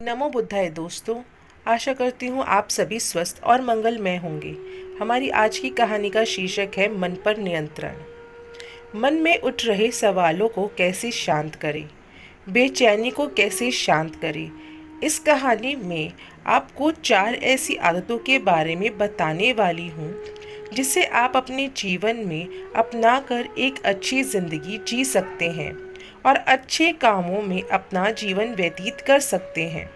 नमो बुद्धाय दोस्तों। आशा करती हूँ आप सभी स्वस्थ और मंगलमय होंगे। हमारी आज की कहानी का शीर्षक है मन पर नियंत्रण। मन में उठ रहे सवालों को कैसे शांत करें, बेचैनी को कैसे शांत करें। इस कहानी में आपको 4 ऐसी आदतों के बारे में बताने वाली हूँ जिसे आप अपने जीवन में अपनाकर एक अच्छी ज़िंदगी जी सकते हैं और अच्छे कामों में अपना जीवन व्यतीत कर सकते हैं।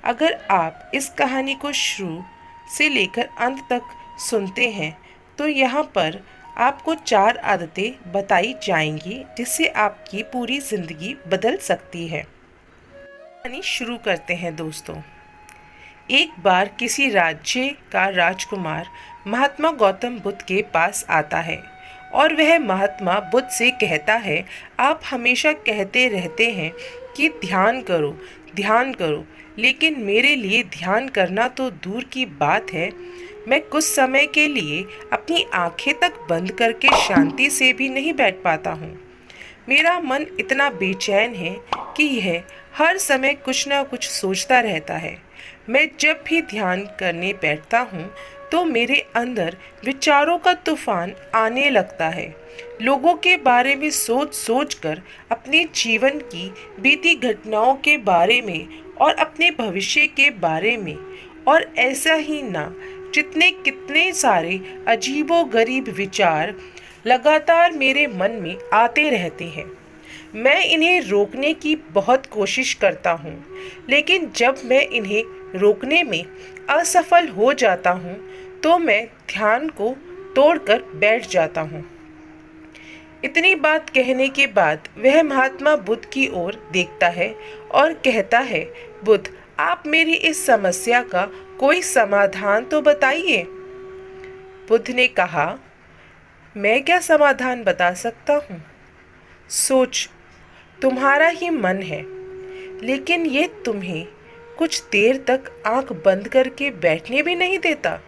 अगर आप इस कहानी को शुरू से लेकर अंत तक सुनते हैं तो यहाँ पर आपको 4 आदतें बताई जाएंगी जिससे आपकी पूरी ज़िंदगी बदल सकती है। कहानी शुरू करते हैं दोस्तों। एक बार किसी राज्य का राजकुमार महात्मा गौतम बुद्ध के पास आता है और वह महात्मा बुद्ध से कहता है, आप हमेशा कहते रहते हैं कि ध्यान करो, लेकिन मेरे लिए ध्यान करना तो दूर की बात है। मैं कुछ समय के लिए अपनी आंखें तक बंद करके शांति से भी नहीं बैठ पाता हूँ। मेरा मन इतना बेचैन है कि यह हर समय कुछ ना कुछ सोचता रहता है। मैं जब भी ध्यान करने बैठता हूँ तो मेरे अंदर विचारों का तूफान आने लगता है। लोगों के बारे में सोच सोच कर, अपने जीवन की बीती घटनाओं के बारे में और अपने भविष्य के बारे में, और ऐसा ही ना जितने कितने सारे अजीबोगरीब विचार लगातार मेरे मन में आते रहते हैं। मैं इन्हें रोकने की बहुत कोशिश करता हूँ, लेकिन जब मैं इन्हें रोकने में असफल हो जाता हूँ तो मैं ध्यान को तोड़कर बैठ जाता हूँ। इतनी बात कहने के बाद वह महात्मा बुद्ध की ओर देखता है और कहता है, बुद्ध, आप मेरी इस समस्या का कोई समाधान तो बताइए। बुद्ध ने कहा, मैं क्या समाधान बता सकता हूँ? सोच, तुम्हारा ही मन है, लेकिन ये तुम्हें कुछ देर तक आंख बंद करके बैठने भी नहीं देता।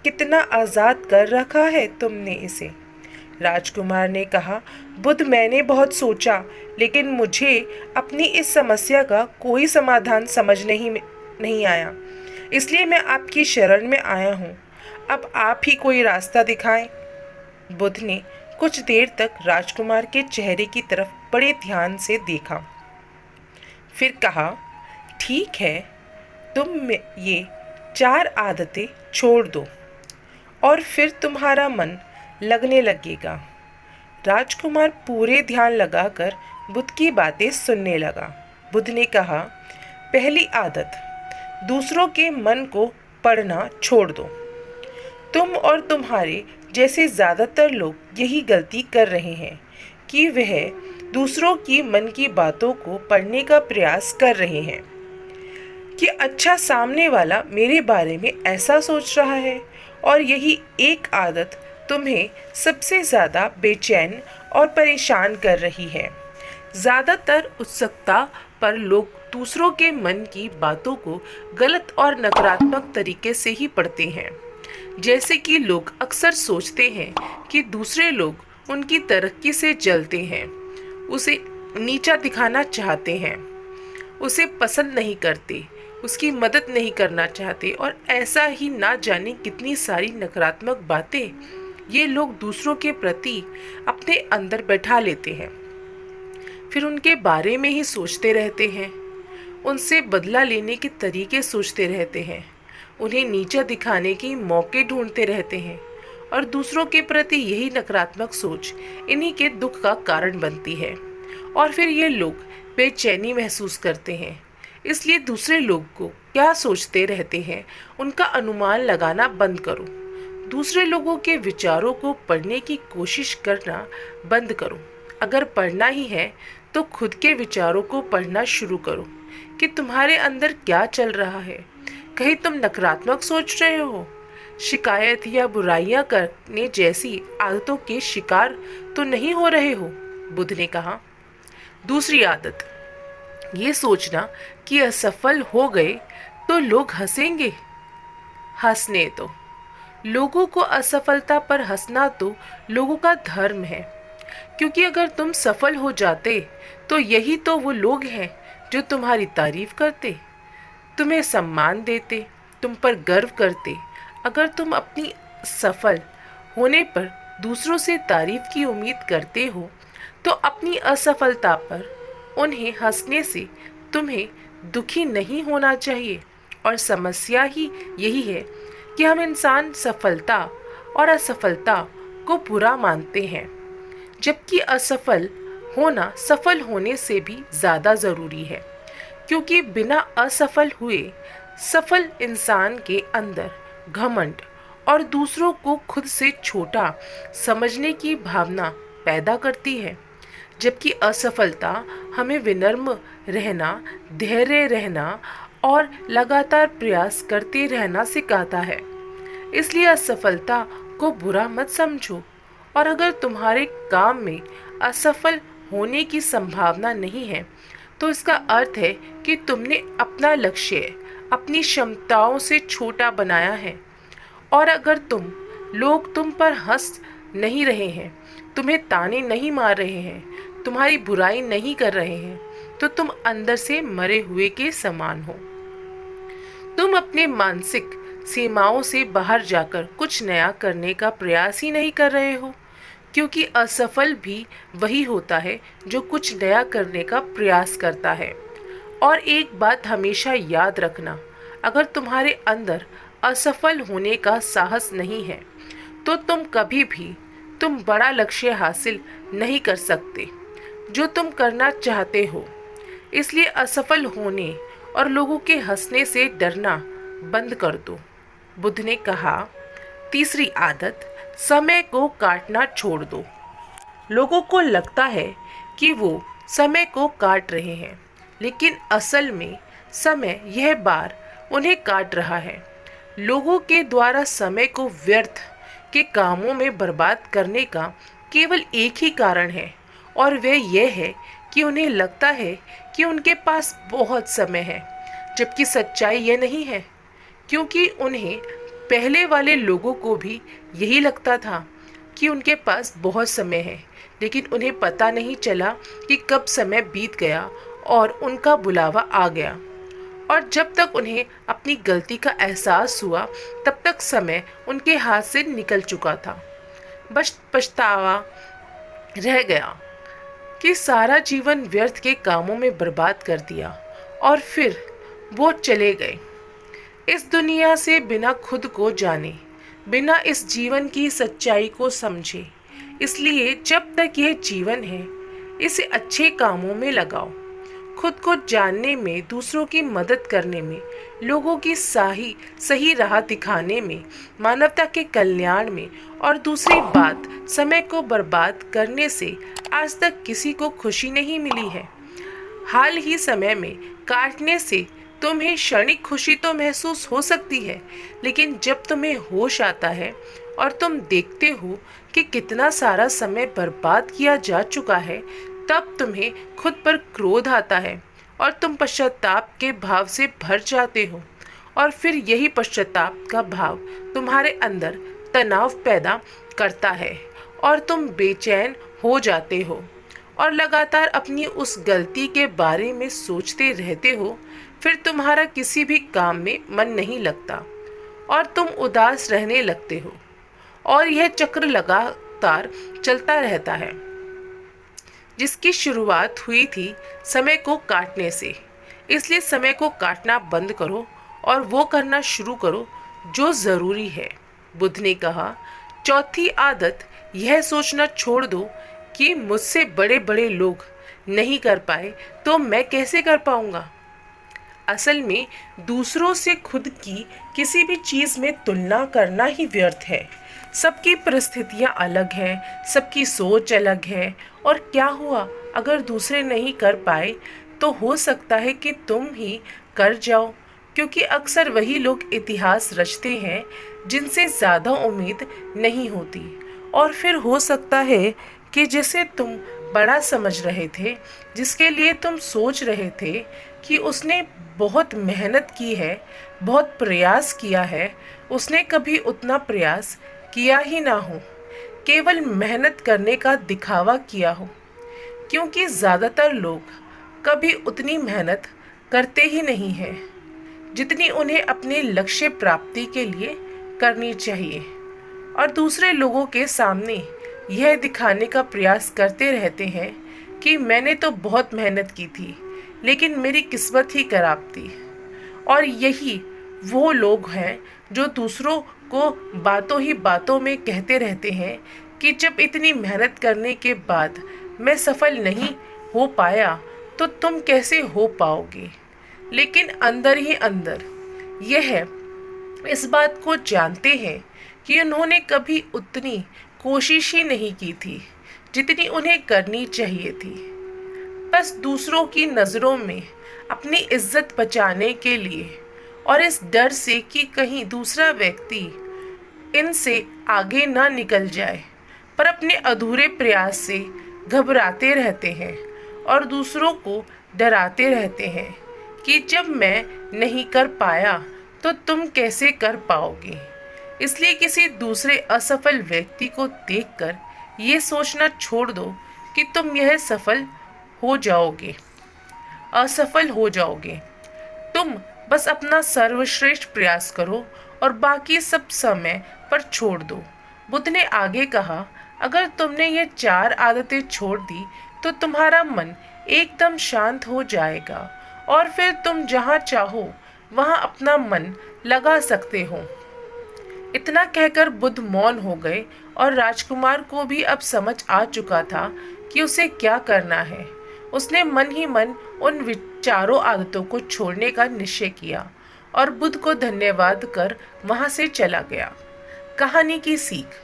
कितना आज़ाद कर रखा है तुमने इसे। राजकुमार ने कहा, बुद्ध, मैंने बहुत सोचा, लेकिन मुझे अपनी इस समस्या का कोई समाधान समझ नहीं आया, इसलिए मैं आपकी शरण में आया हूँ। अब आप ही कोई रास्ता दिखाएं। बुद्ध ने कुछ देर तक राजकुमार के चेहरे की तरफ बड़े ध्यान से देखा, फिर कहा, ठीक है, तुम ये 4 आदतें छोड़ दो और फिर तुम्हारा मन लगने लगेगा। राजकुमार पूरे ध्यान लगाकर बुद्ध की बातें सुनने लगा। बुद्ध ने कहा, पहली आदत, दूसरों के मन को पढ़ना छोड़ दो। तुम और तुम्हारे जैसे ज़्यादातर लोग यही गलती कर रहे हैं कि वह दूसरों की मन की बातों को पढ़ने का प्रयास कर रहे हैं कि अच्छा, सामने वाला मेरे बारे में ऐसा सोच रहा है, और यही एक आदत तुम्हें सबसे ज़्यादा बेचैन और परेशान कर रही है। ज़्यादातर उत्सुकता पर लोग दूसरों के मन की बातों को गलत और नकारात्मक तरीके से ही पढ़ते हैं। जैसे कि लोग अक्सर सोचते हैं कि दूसरे लोग उनकी तरक्की से जलते हैं, उसे नीचा दिखाना चाहते हैं, उसे पसंद नहीं करते, उसकी मदद नहीं करना चाहते, और ऐसा ही ना जाने कितनी सारी नकारात्मक बातें ये लोग दूसरों के प्रति अपने अंदर बैठा लेते हैं। फिर उनके बारे में ही सोचते रहते हैं, उनसे बदला लेने के तरीके सोचते रहते हैं, उन्हें नीचा दिखाने के मौके ढूंढते रहते हैं, और दूसरों के प्रति यही नकारात्मक सोच इन्हीं के दुख का कारण बनती है। और फिर ये लोग बेचैनी महसूस करते हैं, इसलिए दूसरे लोग को क्या सोचते रहते हैं उनका अनुमान लगाना बंद करो। दूसरे लोगों के विचारों को पढ़ने की कोशिश करना बंद करो। अगर पढ़ना ही है तो खुद के विचारों को पढ़ना शुरू करो कि तुम्हारे अंदर क्या चल रहा है। कहीं तुम नकारात्मक सोच रहे हो, शिकायत या बुराइयां करने जैसी आदतों के शिकार तो नहीं हो रहे हो? बुद्ध ने कहा। दूसरी आदत, ये सोचना कि असफल हो गए तो लोग हंसेंगे। हंसने दो। लोगों को असफलता पर हंसना तो लोगों का धर्म है, क्योंकि अगर तुम सफल हो जाते तो यही तो वो लोग हैं जो तुम्हारी तारीफ करते। तुम्हें सम्मान देते, तुम पर गर्व करते। अगर तुम अपनी सफल होने पर दूसरों से तारीफ की उम्मीद करते हो, तो अपनी असफलता पर उन्हें हंसने से तुम्हें दुखी नहीं होना चाहिए। और समस्या ही यही है कि हम इंसान सफलता और असफलता को बुरा मानते हैं, जबकि असफल होना सफल होने से भी ज़्यादा ज़रूरी है। क्योंकि बिना असफल हुए सफल इंसान के अंदर घमंड और दूसरों को खुद से छोटा समझने की भावना पैदा करती है, जबकि असफलता हमें विनम्र रहना, धैर्य रहना और लगातार प्रयास करते रहना सिखाता है। इसलिए असफलता को बुरा मत समझो, और अगर तुम्हारे काम में असफल होने की संभावना नहीं है, तो इसका अर्थ है कि तुमने अपना लक्ष्य अपनी क्षमताओं से छोटा बनाया है। और अगर लोग तुम पर हंस नहीं रहे हैं, तुम्हें ताने नहीं मार रहे हैं, तुम्हारी बुराई नहीं कर रहे हैं, तो तुम अंदर से मरे हुए के समान हो। तुम अपने मानसिक सीमाओं से बाहर जाकर कुछ नया करने का प्रयास ही नहीं कर रहे हो, क्योंकि असफल भी वही होता है जो कुछ नया करने का प्रयास करता है। और एक बात हमेशा याद रखना, अगर तुम्हारे अंदर असफल होने का साहस नहीं है, तो तुम बड़ा लक्ष्य हासिल नहीं कर सकते जो तुम करना चाहते हो। इसलिए असफल होने और लोगों के हंसने से डरना बंद कर दो। बुद्ध ने कहा, तीसरी आदत, समय को काटना छोड़ दो। लोगों को लगता है कि वो समय को काट रहे हैं, लेकिन असल में समय यह बार उन्हें काट रहा है। लोगों के द्वारा समय को व्यर्थ के कामों में बर्बाद करने का केवल एक ही कारण है, और वह यह है कि उन्हें लगता है कि उनके पास बहुत समय है, जबकि सच्चाई यह नहीं है। क्योंकि उन्हें पहले वाले लोगों को भी यही लगता था कि उनके पास बहुत समय है, लेकिन उन्हें पता नहीं चला कि कब समय बीत गया और उनका बुलावा आ गया। और जब तक उन्हें अपनी गलती का एहसास हुआ, तब तक समय उनके हाथ से निकल चुका था। बस पछतावा रह गया कि सारा जीवन व्यर्थ के कामों में बर्बाद कर दिया, और फिर वो चले गए इस दुनिया से बिना खुद को जाने, बिना इस जीवन की सच्चाई को समझे। इसलिए जब तक यह जीवन है, इसे अच्छे कामों में लगाओ, खुद को जानने में, दूसरों की मदद करने में, लोगों की सही राह दिखाने में, मानवता के कल्याण में। और दूसरी बात, समय को बर्बाद करने से आज तक किसी को खुशी नहीं मिली है। हाल ही समय में काटने से तुम्हें क्षणिक खुशी तो महसूस हो सकती है, लेकिन जब तुम्हें होश आता है और तुम देखते हो कि कितना सारा समय बर्बाद किया जा चुका है, तब तुम्हें खुद पर क्रोध आता है और तुम पश्चाताप के भाव से भर जाते हो। और फिर यही पश्चाताप का भाव तुम्हारे अंदर तनाव पैदा करता है और तुम बेचैन हो जाते हो और लगातार अपनी उस गलती के बारे में सोचते रहते हो। फिर तुम्हारा किसी भी काम में मन नहीं लगता और तुम उदास रहने लगते हो, और यह चक्र लगातार चलता रहता है, जिसकी शुरुआत हुई थी समय को काटने से। इसलिए समय को काटना बंद करो और वो करना शुरू करो जो ज़रूरी है। बुद्ध ने कहा, चौथी आदत, यह सोचना छोड़ दो कि मुझसे बड़े बड़े लोग नहीं कर पाए तो मैं कैसे कर पाऊंगा। असल में दूसरों से खुद की किसी भी चीज़ में तुलना करना ही व्यर्थ है। सबकी परिस्थितियाँ अलग हैं, सबकी सोच अलग है, और क्या हुआ अगर दूसरे नहीं कर पाए तो हो सकता है कि तुम ही कर जाओ, क्योंकि अक्सर वही लोग इतिहास रचते हैं जिनसे ज़्यादा उम्मीद नहीं होती। और फिर हो सकता है कि जिसे तुम बड़ा समझ रहे थे, जिसके लिए तुम सोच रहे थे कि उसने बहुत मेहनत की है, बहुत प्रयास किया है, उसने कभी उतना प्रयास किया ही ना हो, केवल मेहनत करने का दिखावा किया हो। क्योंकि ज़्यादातर लोग कभी उतनी मेहनत करते ही नहीं हैं जितनी उन्हें अपने लक्ष्य प्राप्ति के लिए करनी चाहिए, और दूसरे लोगों के सामने यह दिखाने का प्रयास करते रहते हैं कि मैंने तो बहुत मेहनत की थी, लेकिन मेरी किस्मत ही खराब थी। और यही वो लोग हैं जो दूसरों को बातों ही बातों में कहते रहते हैं कि जब इतनी मेहनत करने के बाद मैं सफल नहीं हो पाया तो तुम कैसे हो पाओगे। लेकिन अंदर ही अंदर यह इस बात को जानते हैं कि उन्होंने कभी उतनी कोशिश ही नहीं की थी जितनी उन्हें करनी चाहिए थी। बस दूसरों की नज़रों में अपनी इज्जत बचाने के लिए और इस डर से कि कहीं दूसरा व्यक्ति इनसे आगे ना निकल जाए, पर अपने अधूरे प्रयास से घबराते रहते हैं और दूसरों को डराते रहते हैं कि जब मैं नहीं कर पाया तो तुम कैसे कर पाओगे। इसलिए किसी दूसरे असफल व्यक्ति को देखकर ये सोचना छोड़ दो कि तुम यह सफल हो जाओगे, असफल हो जाओगे। तुम बस अपना सर्वश्रेष्ठ प्रयास करो और बाकी सब समय पर छोड़ दो। बुद्ध ने आगे कहा, अगर तुमने ये 4 आदतें छोड़ दी तो तुम्हारा मन एकदम शांत हो जाएगा और फिर तुम जहाँ चाहो वहाँ अपना मन लगा सकते हो। इतना कहकर बुद्ध मौन हो गए और राजकुमार को भी अब समझ आ चुका था कि उसे क्या करना है। उसने मन ही मन उन चारों आदतों को छोड़ने का निश्चय किया और बुद्ध को धन्यवाद कर वहां से चला गया। कहानी की सीख।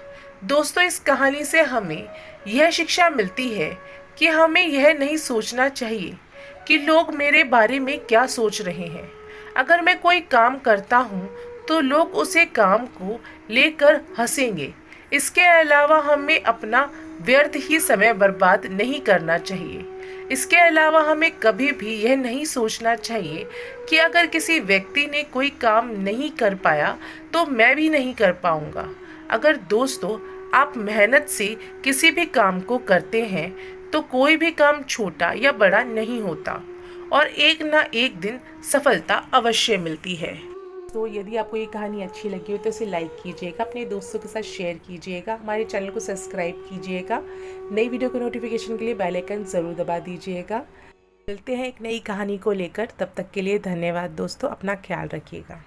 दोस्तों, इस कहानी से हमें यह शिक्षा मिलती है कि हमें यह नहीं सोचना चाहिए कि लोग मेरे बारे में क्या सोच रहे हैं। अगर मैं कोई काम करता हूँ तो लोग उसे काम को लेकर हंसेंगे। इसके अलावा हमें अपना व्यर्थ ही समय बर्बाद नहीं करना चाहिए। इसके अलावा हमें कभी भी यह नहीं सोचना चाहिए कि अगर किसी व्यक्ति ने कोई काम नहीं कर पाया तो मैं भी नहीं कर पाऊंगा। अगर दोस्तों आप मेहनत से किसी भी काम को करते हैं तो कोई भी काम छोटा या बड़ा नहीं होता और एक ना एक दिन सफलता अवश्य मिलती है। तो यदि आपको ये कहानी अच्छी लगी हो तो इसे लाइक कीजिएगा, अपने दोस्तों के साथ शेयर कीजिएगा, हमारे चैनल को सब्सक्राइब कीजिएगा। नई वीडियो के नोटिफिकेशन के लिए बेल आइकन ज़रूर दबा दीजिएगा। मिलते हैं एक नई कहानी को लेकर, तब तक के लिए धन्यवाद दोस्तों, अपना ख्याल रखिएगा।